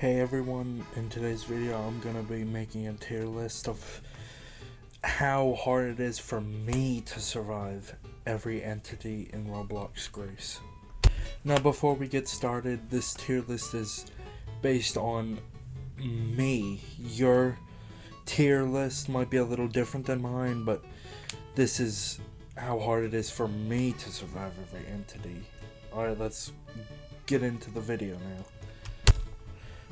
Hey everyone, in today's video I'm gonna be making a tier list of how hard it is for me to survive every entity in Roblox Grace. Now before we get started, this tier list is based on me. Your tier list might be a little different than mine, but this is how hard it is for me to survive every entity. Alright, let's get into the video now.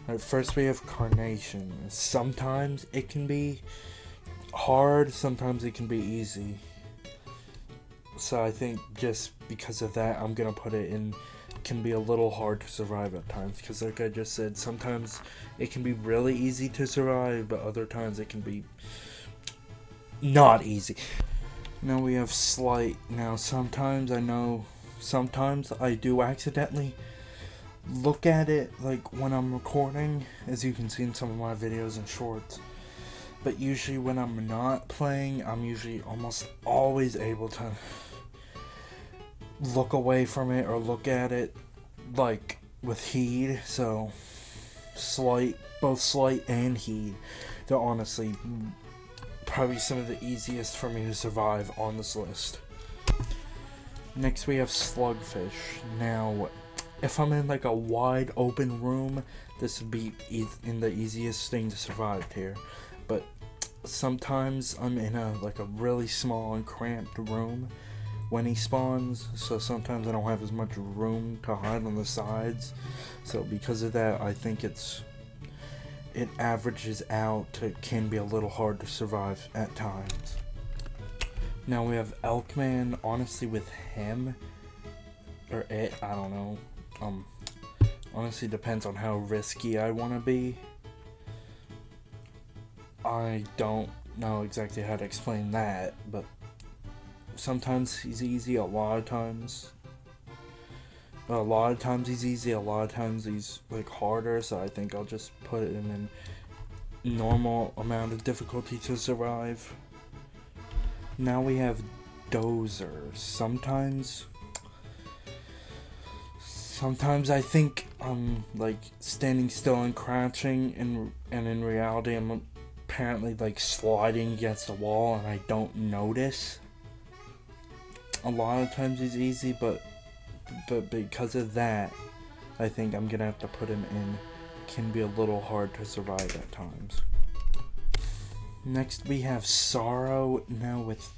Alright, first we have Carnation. Sometimes it can be hard, sometimes it can be easy. So I think just because of that, I'm gonna put it in can be a little hard to survive at times. Because like I just said, sometimes it can be really easy to survive, but other times it can be not easy. Now we have Slight. Now sometimes I do accidentally look at it like when I'm recording, as you can see in some of my videos and shorts, but usually when I'm not playing, I'm usually almost always able to look away from it or look at it like with Heed. So both Slight and Heed, they're honestly probably some of the easiest for me to survive on this list. Next we have Slugfish. Now if I'm in like a wide open room, this would be in the easiest thing to survive here. But sometimes I'm in a really small and cramped room when he spawns, so sometimes I don't have as much room to hide on the sides. So because of that, I think it averages out. It can be a little hard to survive at times. Now we have Elkman. Honestly, with him or it, I don't know. Honestly depends on how risky I want to be. I don't know exactly how to explain that, but sometimes he's easy, a lot of times he's easy, a lot of times he's like harder, so I think I'll just put him in normal amount of difficulty to survive. Now we have Dozer. Sometimes I think I'm like standing still and crouching, and in reality I'm apparently like sliding against the wall and I don't notice. A lot of times he's easy, but because of that, I think I'm gonna have to put him in. Can be a little hard to survive at times. Next we have Sorrow. Now with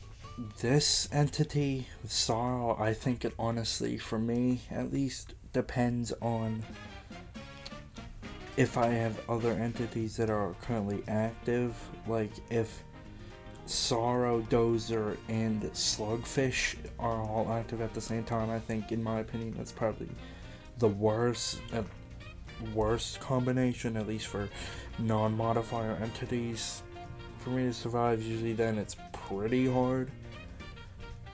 this entity, with Sorrow, I think it honestly, for me at least, depends on if I have other entities that are currently active. Like if Sorrow, Dozer, and Slugfish are all active at the same time, I think, in my opinion, that's probably the worst combination, at least for non-modifier entities, for me to survive. Usually then it's pretty hard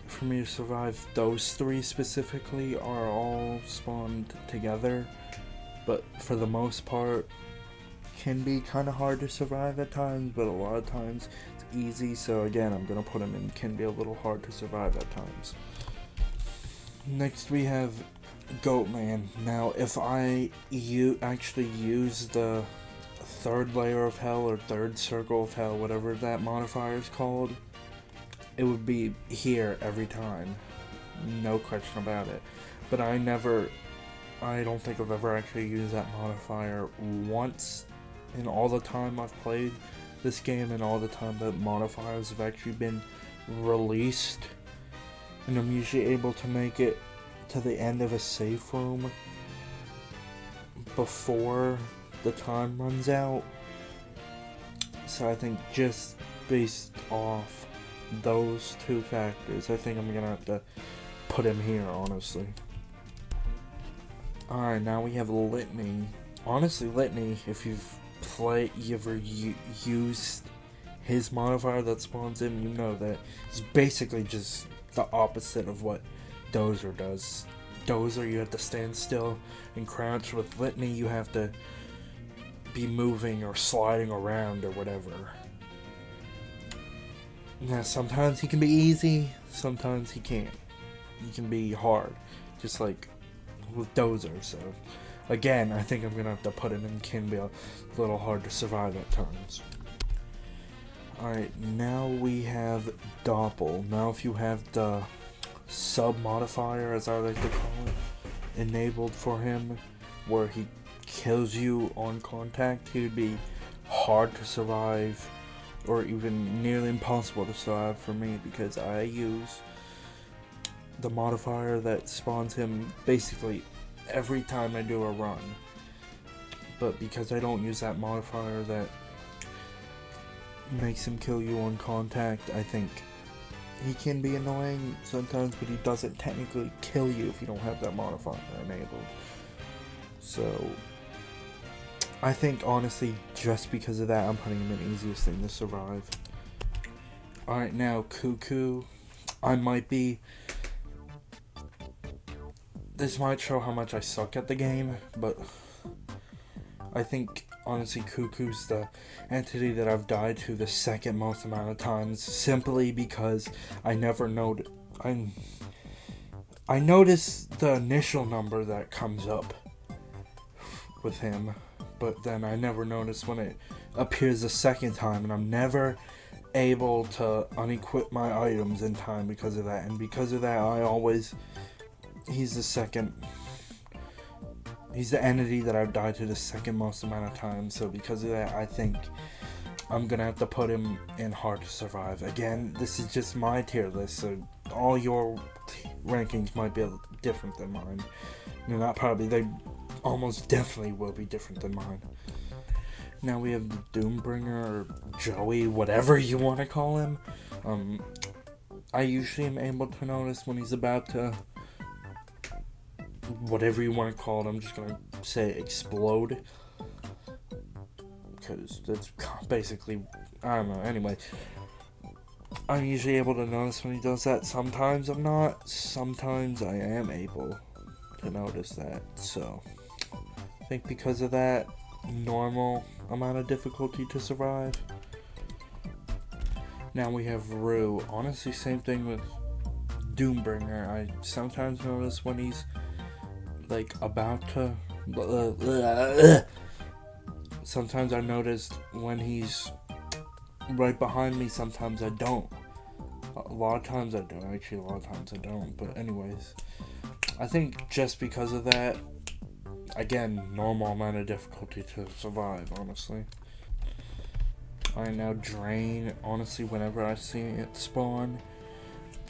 for me to survive. Those three specifically are all spawned together, but for the most part can be kind of hard to survive at times, but a lot of times it's easy. So again, I'm gonna put them in can be a little hard to survive at times. Next we have Goatman. Now if I actually use the third layer of hell or third circle of hell, whatever that modifier is called, it would be here every time, no question about it. But I don't think I've ever actually used that modifier once in all the time I've played this game and all the time that modifiers have actually been released. And I'm usually able to make it to the end of a safe room before the time runs out. So I think just based off those two factors, I think I'm gonna have to put him here, honestly. Alright, now we have Litany. Honestly, Litany, if you ever used his modifier that spawns him, you know that it's basically just the opposite of what Dozer does. Dozer, you have to stand still and crouch. With Litany, you have to be moving or sliding around or whatever. Now sometimes he can be easy, sometimes he can't. He can be hard, just like with Dozer. So again, I think I'm gonna have to put him in. Can be a little hard to survive at times. Alright, now we have Doppel. Now if you have the sub modifier, as I like to call it, enabled for him, where he kills you on contact, he would be hard to survive, or even nearly impossible to survive for me, because I use the modifier that spawns him basically every time I do a run. But because I don't use that modifier that makes him kill you on contact, I think he can be annoying sometimes, but he doesn't technically kill you if you don't have that modifier enabled. So I think honestly, just because of that, I'm putting him in easiest thing to survive. Alright, now Cuckoo. This might show how much I suck at the game, but I think honestly Cuckoo's the entity that I've died to the second most amount of times, simply because I never noticed. I notice the initial number that comes up with him, but then I never notice when it appears a second time, and I'm never able to unequip my items in time because of that. And because of that, he's the entity that I've died to the second most amount of times. So because of that, I think I'm gonna have to put him in hard to survive. Again, this is just my tier list, so all your rankings might be different than mine. No, not probably, they almost definitely will be different than mine. Now we have the Doombringer, or Joey, whatever you want to call him. I usually am able to notice when he's about to, whatever you want to call it, I'm just going to say explode, because that's basically, I don't know, anyway. I'm usually able to notice when he does that. Sometimes I'm not, sometimes I am able to notice that, so I think because of that, normal amount of difficulty to survive. Now we have Rue. Honestly, same thing with Doombringer. I sometimes notice when he's like about to sometimes I notice when he's right behind me, sometimes I don't. A lot of times I do, actually a lot of times I don't, but anyways, I think just because of that, again, normal amount of difficulty to survive, honestly. Alright, now Drain. Honestly, whenever I see it spawn,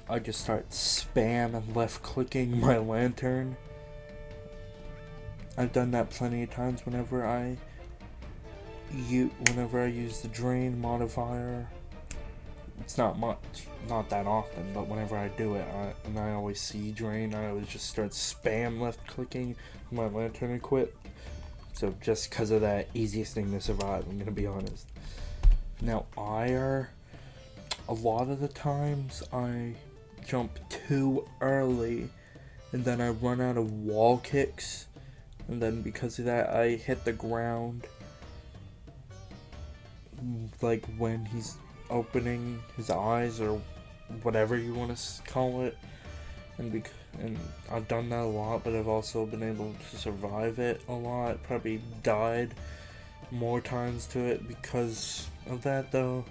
I just start spam left clicking my lantern. I've done that plenty of times whenever I use the Drain modifier. It's not that often, but whenever I do it, and I always see Drain, I always just start spam left clicking my lantern equipped. So just because of that, easiest thing to survive, I'm gonna be honest. Now Ire, a lot of the times I jump too early, and then I run out of wall kicks, and then because of that, I hit the ground like when he's opening his eyes, or whatever you want to call it, and I've done that a lot, but I've also been able to survive it a lot. Probably died more times to it because of that though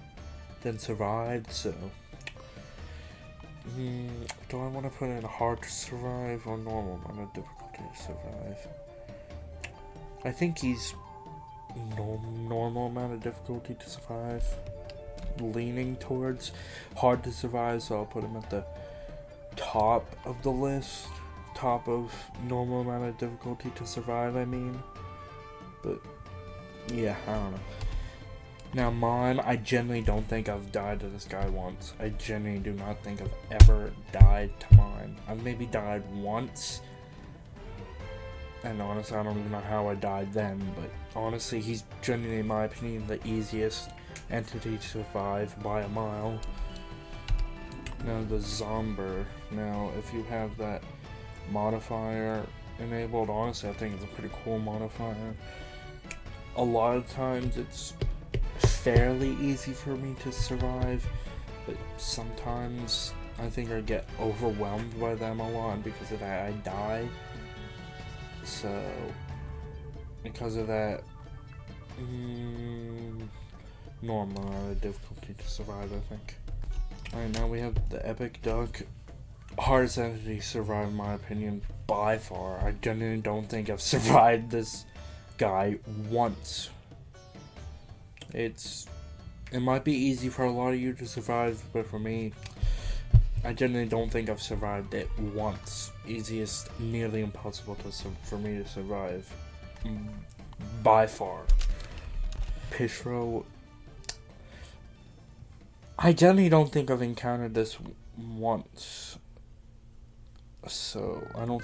than survived. So do I want to put in hard to survive or normal amount of difficulty to survive? I think he's normal amount of difficulty to survive, leaning towards hard to survive, so I'll put him at the top of the list, top of normal amount of difficulty to survive, I mean. But yeah, I don't know. Now Mime, I genuinely don't think I've died to this guy once. I genuinely do not think I've ever died to Mime. I've maybe died once, and honestly I don't even know how I died then, but honestly he's genuinely, in my opinion, the easiest entity to survive by a mile. Now the Zomber. Now if you have that modifier enabled, honestly I think it's a pretty cool modifier. A lot of times it's fairly easy for me to survive, but sometimes I think I get overwhelmed by them a lot, and because of that I die. So because of that, normal difficulty to survive, I think. Alright, now we have the epic duck. Hardest entity to survive, in my opinion, by far. I genuinely don't think I've survived this guy once. It might be easy for a lot of you to survive, but for me, I genuinely don't think I've survived it once. Easiest, nearly impossible for me to survive, by far. Pishro, I genuinely don't think I've encountered this once. So, I'm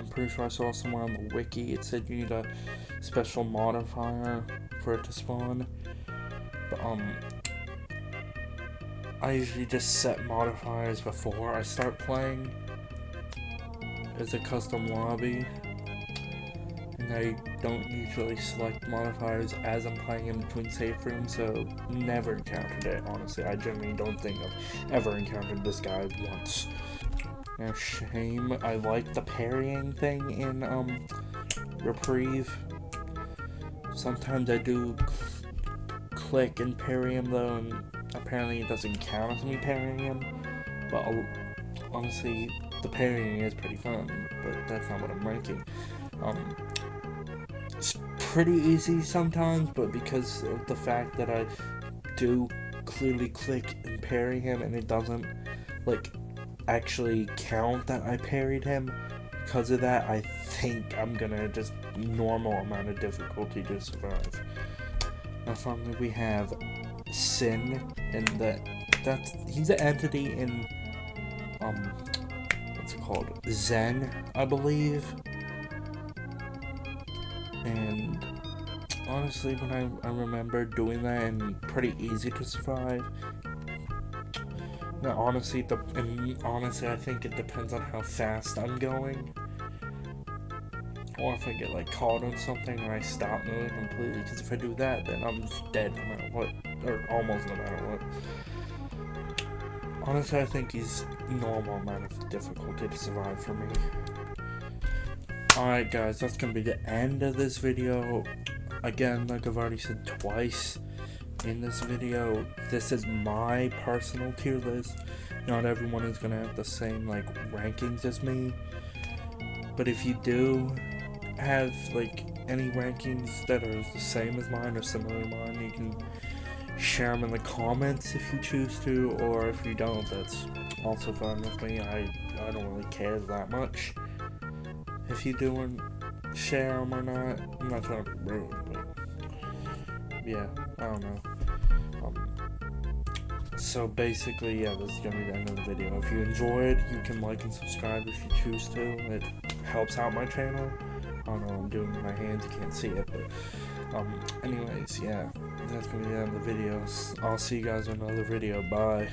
pretty sure I saw somewhere on the wiki it said you need a special modifier for it to spawn. But, I usually just set modifiers before I start playing. It's a custom lobby. And I don't usually select modifiers as I'm playing in between safe rooms, so never encountered it, honestly. I genuinely don't think I've ever encountered this guy once. Now, shame. I like the parrying thing in Reprieve. Sometimes I do click and parry him though, and apparently it doesn't count as me parrying him. But honestly, the parrying is pretty fun, but that's not what I'm ranking. It's pretty easy sometimes, but because of the fact that I do clearly click and parry him, and it doesn't like actually count that I parried him, because of that I think I'm gonna just normal amount of difficulty to survive. Now finally we have Sin, and he's an entity in what's it called, Zen, I believe. And honestly, when I remember doing that, and pretty easy to survive. Now, honestly, I think it depends on how fast I'm going, or if I get like caught on something and I stop moving completely. Because if I do that, then I'm dead no matter what, or almost no matter what. Honestly, I think he's normal amount of difficulty to survive for me. Alright guys, that's gonna be the end of this video. Again, like I've already said twice in this video, this is my personal tier list. Not everyone is gonna have the same like rankings as me, but if you do have like any rankings that are the same as mine or similar to mine, you can share them in the comments if you choose to, or if you don't, that's also fine with me. I don't really care that much if you do and share them or not. I'm not trying to be rude, but yeah, I don't know. So basically, yeah, this is gonna be the end of the video. If you enjoyed, you can like and subscribe if you choose to. It helps out my channel. I don't know, I'm doing my hands, you can't see it, but anyways, yeah, that's gonna be the end of the videos. I'll see you guys in another video. Bye.